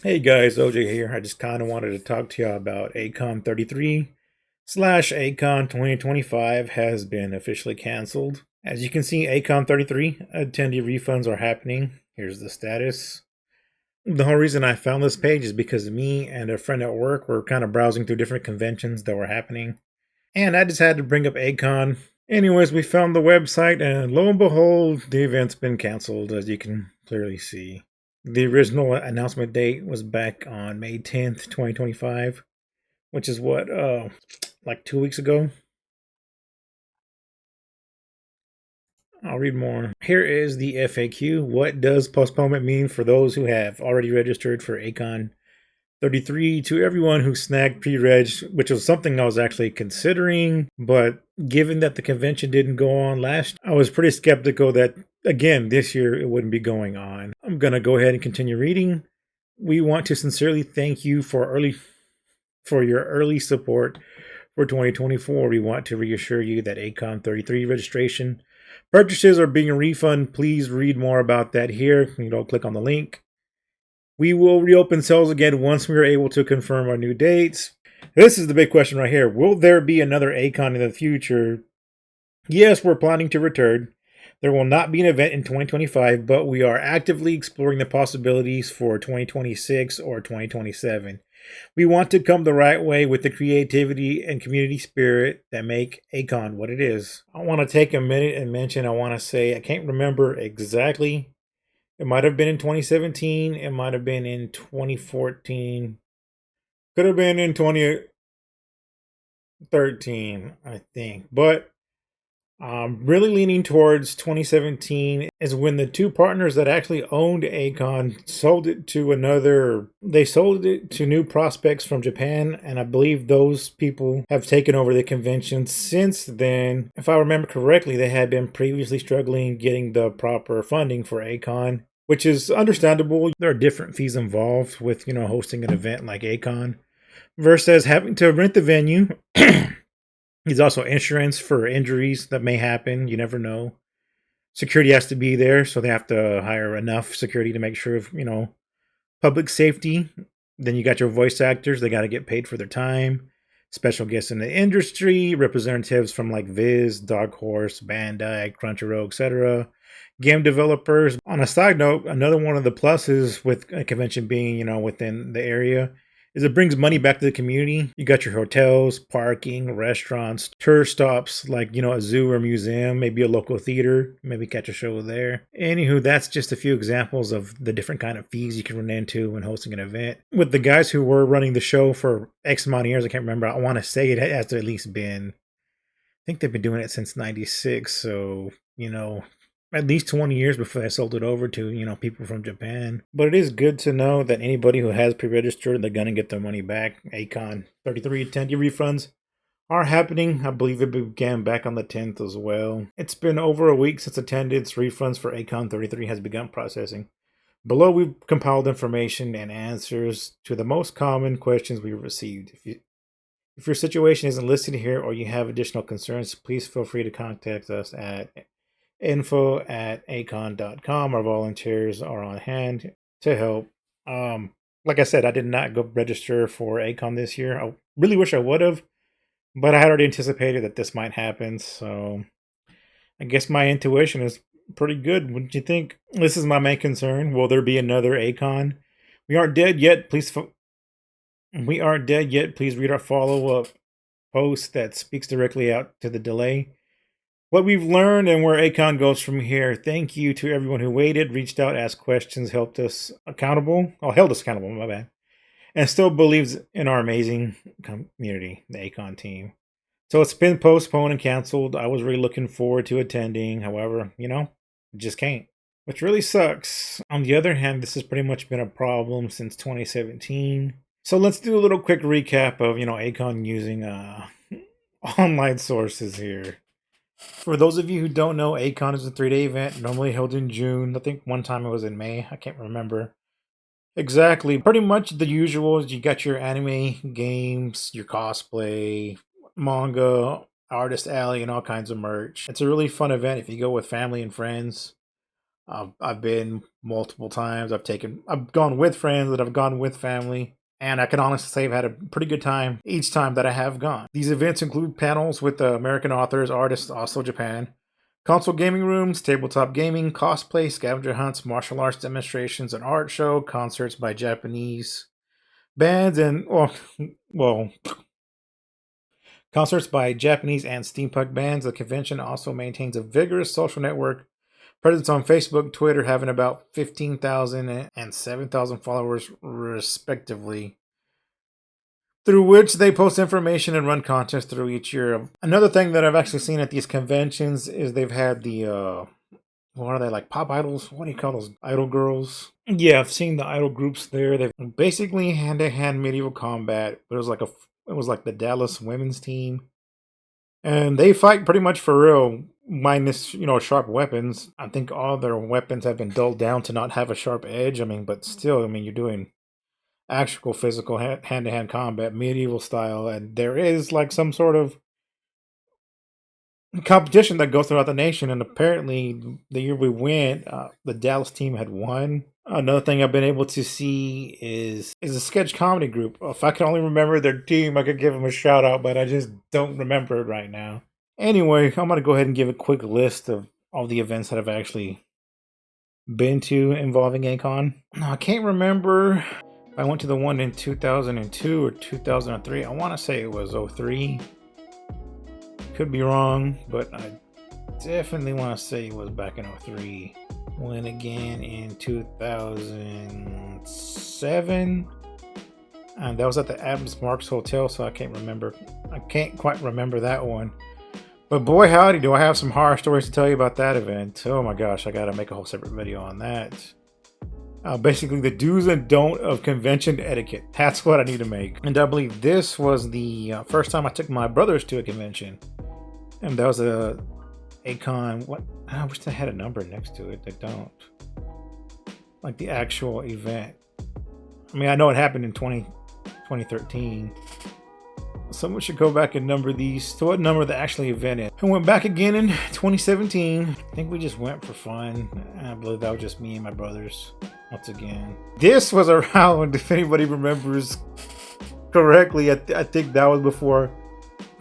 Hey guys, OJ here. I just kind of wanted to talk to y'all about Akon 33 slash Akon 2025 has been officially canceled. As you can see, Akon 33 attendee refunds are happening. Here's the status. The whole reason I found this page is because me and a friend at work were kind of browsing through different conventions that were happening. And I just had to bring up Akon. Anyways, we found the website, and lo and behold, the event's been canceled, as you can clearly see. The original announcement date was back on May 10th, 2025, which is what, like 2 weeks ago. I'll read more. Here is the FAQ. What does postponement mean for those who have already registered for Akon 33? To everyone who snagged pre-reg, which was something I was actually considering, but given that the convention didn't go on last, I was pretty skeptical that, again, this year it wouldn't be going on. I'm going to go ahead and continue reading. We want to sincerely thank you for your early support for 2024. We want to reassure you that Akon 33 registration purchases are being refunded. Please read more about that here. Click on the link. We will reopen sales again once we are able to confirm our new dates. This is the big question right here. Will there be another Akon in the future? Yes, we're planning to return. There will not be an event in 2025, but we are actively exploring the possibilities for 2026 or 2027. We want to come the right way with the creativity and community spirit that make Akon what it is. I want to take a minute and mention, I can't remember exactly. It might have been in 2017. It might have been in 2014. Could have been in 2013, I think. But really leaning towards 2017 is when the two partners that actually owned Akon sold it to another. They sold it to new prospects from Japan, and I believe those people have taken over the convention since then. If I remember correctly, they had been previously struggling getting the proper funding for Akon, which is understandable. There are different fees involved with, hosting an event like Akon versus having to rent the venue. There's also insurance for injuries that may happen. You never know. Security has to be there, so they have to hire enough security to make sure of, public safety. Then you got your voice actors. They got to get paid for their time. Special guests in the industry, representatives from like Viz, Dark Horse, Bandai, Crunchyroll, etc. Game developers. On a side note, another one of the pluses with a convention being, within the area is it brings money back to the community. You got your hotels, parking, restaurants, tourist stops like, a zoo or museum, maybe a local theater, maybe catch a show there. Anywho, that's just a few examples of the different kind of fees you can run into when hosting an event. With the guys who were running the show for X amount of years, I can't remember. I want to say it has to at least been, I think they've been doing it since 96. So, at least 20 years before they sold it over to, people from Japan. But it is good to know that anybody who has pre-registered, they're going to get their money back. Akon 33 attendee refunds are happening. I believe it began back on the 10th as well. It's been over a week since attendance refunds for Akon 33 has begun processing. Below, we've compiled information and answers to the most common questions we've received. If your situation isn't listed here or you have additional concerns, please feel free to contact us at info@akon.com. Our volunteers are on hand to help. Like I said, I did not go register for Akon this year. I really wish I would have, but I had already anticipated that this might happen. So I guess my intuition is pretty good. Wouldn't you think? This is my main concern. Will there be another Akon? We aren't dead yet. We aren't dead yet. Please read our follow-up post that speaks directly out to the delay, what we've learned, and where Akon goes from here. Thank you to everyone who waited, reached out, asked questions, held us accountable, my bad, and still believes in our amazing community, the Akon team. So it's been postponed and canceled. I was really looking forward to attending. However, just can't, which really sucks. On the other hand, this has pretty much been a problem since 2017. So let's do a little quick recap of, Akon using online sources here. For those of you who don't know, Akon is a 3-day event normally held in June. I think one time it was in May. I can't remember exactly. Pretty much the usuals. You got your anime, games, your cosplay, manga, artist alley, and all kinds of merch. It's a really fun event if you go with family and friends. I've been multiple times. I've gone with friends, and I've gone with family. And I can honestly say I've had a pretty good time each time that I have gone. These events include panels with American authors, artists, also Japan, console gaming rooms, tabletop gaming, cosplay, scavenger hunts, martial arts demonstrations, an art show, concerts by Japanese bands, and well, concerts by Japanese and steampunk bands. The convention also maintains a vigorous social network presence on Facebook, Twitter, having about 15,000 and 7,000 followers, respectively, through which they post information and run contests through each year. Another thing that I've actually seen at these conventions is they've had what are they, like pop idols? What do you call those idol girls? Yeah, I've seen the idol groups there. They've basically hand-to-hand medieval combat. It was like the Dallas women's team, and they fight pretty much for real, minus sharp weapons. I think all their weapons have been dulled down to not have a sharp edge. I mean, but still, I mean, you're doing actual physical hand-to-hand combat, medieval style, and there is like some sort of competition that goes throughout the nation. And apparently, the year we went, the Dallas team had won. Another thing I've been able to see is a sketch comedy group. If I could only remember their team, I could give them a shout out, but I just don't remember it right now. Anyway, I'm gonna go ahead and give a quick list of all the events that I've actually been to involving Akon. Now, I can't remember if I went to the one in 2002 or 2003. I want to say it was '03. Could be wrong, but I definitely want to say it was back in '03. Went again in 2007. And that was at the Adams Marks Hotel, so I can't quite remember that one. But boy, howdy, do I have some horror stories to tell you about that event. Oh my gosh, I gotta make a whole separate video on that. Basically, the do's and don't of convention etiquette. That's what I need to make. And I believe this was the first time I took my brothers to a convention. And that was a Akon. What? I wish they had a number next to it. They don't. Like the actual event. I mean, I know it happened in 2013. Someone should go back and number these to what number the actual event is. I went back again in 2017. I think we just went for fun. I believe that was just me and my brothers once again. This was around, if anybody remembers correctly, I think that was before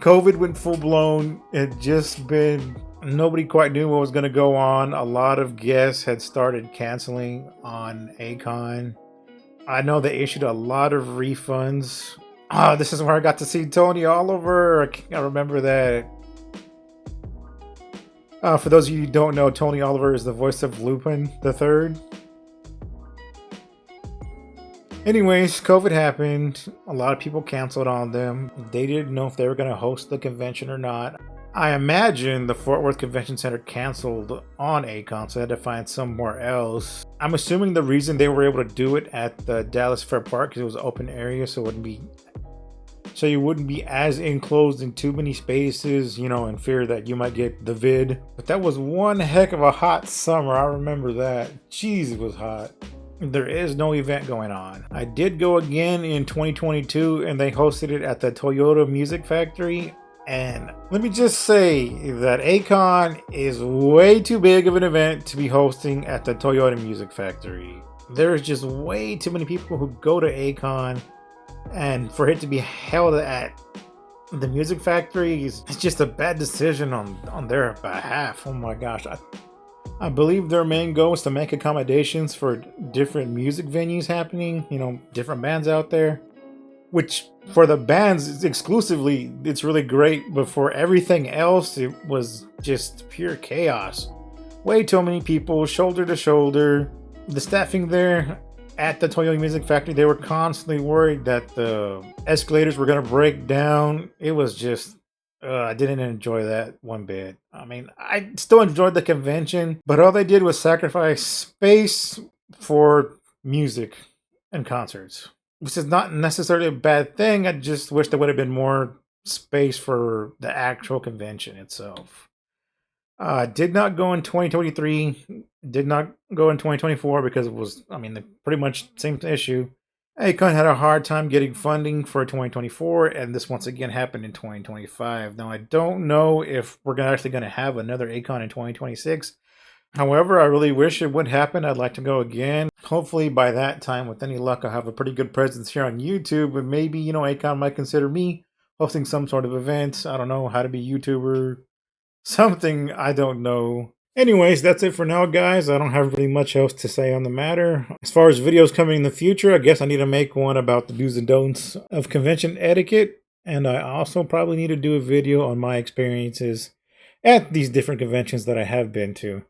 COVID went full blown. It had just been, nobody quite knew what was going to go on. A lot of guests had started canceling on Akon. I know they issued a lot of refunds. This is where I got to see Tony Oliver. I remember that. For those of you who don't know, Tony Oliver is the voice of Lupin the Third. Anyways, COVID happened. A lot of people canceled on them. They didn't know if they were going to host the convention or not. I imagine the Fort Worth Convention Center canceled on Akon, so they had to find somewhere else. I'm assuming the reason they were able to do it at the Dallas Fair Park because it was an open area, so you wouldn't be as enclosed in too many spaces, in fear that you might get the vid. But that was one heck of a hot summer. I remember that. Jeez, it was hot. There is no event going on. I did go again in 2022, and they hosted it at the Toyota Music Factory. And let me just say that Akon is way too big of an event to be hosting at the Toyota Music Factory. There's just way too many people who go to Akon, and for it to be held at the Music Factory is just a bad decision on their behalf. Oh my gosh. I believe their main goal is to make accommodations for different music venues happening, different bands out there. Which, for the bands exclusively, it's really great, but for everything else, it was just pure chaos. Way too many people, shoulder to shoulder. The staffing there at the Toyota Music Factory, they were constantly worried that the escalators were going to break down. It was just, I didn't enjoy that one bit. I mean, I still enjoyed the convention, but all they did was sacrifice space for music and concerts. Which is not necessarily a bad thing. I just wish there would have been more space for the actual convention itself. Did not go in 2023. Did not go in 2024 because it was, pretty much same issue. Akon had a hard time getting funding for 2024, and this once again happened in 2025. Now, I don't know if we're actually going to have another Akon in 2026. However, I really wish it would happen. I'd like to go again. Hopefully by that time, with any luck, I'll have a pretty good presence here on YouTube. And maybe, Akon might consider me hosting some sort of event. I don't know, how to be YouTuber, something, I don't know. Anyways, that's it for now, guys. I don't have really much else to say on the matter. As far as videos coming in the future, I guess I need to make one about the do's and don'ts of convention etiquette. And I also probably need to do a video on my experiences at these different conventions that I have been to.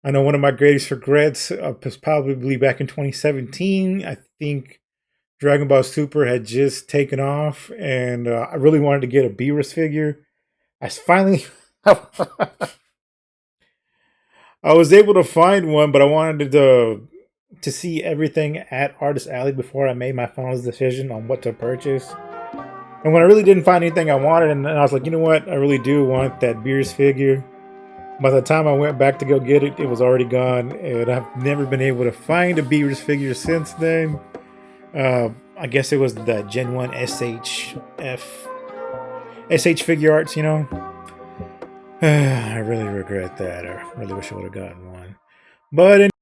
I know one of my greatest regrets was probably back in 2017. I think Dragon Ball Super had just taken off, and I really wanted to get a Beerus figure. I finally, I was able to find one, but I wanted to see everything at Artist Alley before I made my final decision on what to purchase. And when I really didn't find anything I wanted, and I was like, you know what, I really do want that Beerus figure. By the time I went back to go get it, it was already gone, and I've never been able to find a Beerus figure since then. I guess it was the Gen 1 SH Figure Arts, I really regret that. I really wish I would have gotten one. But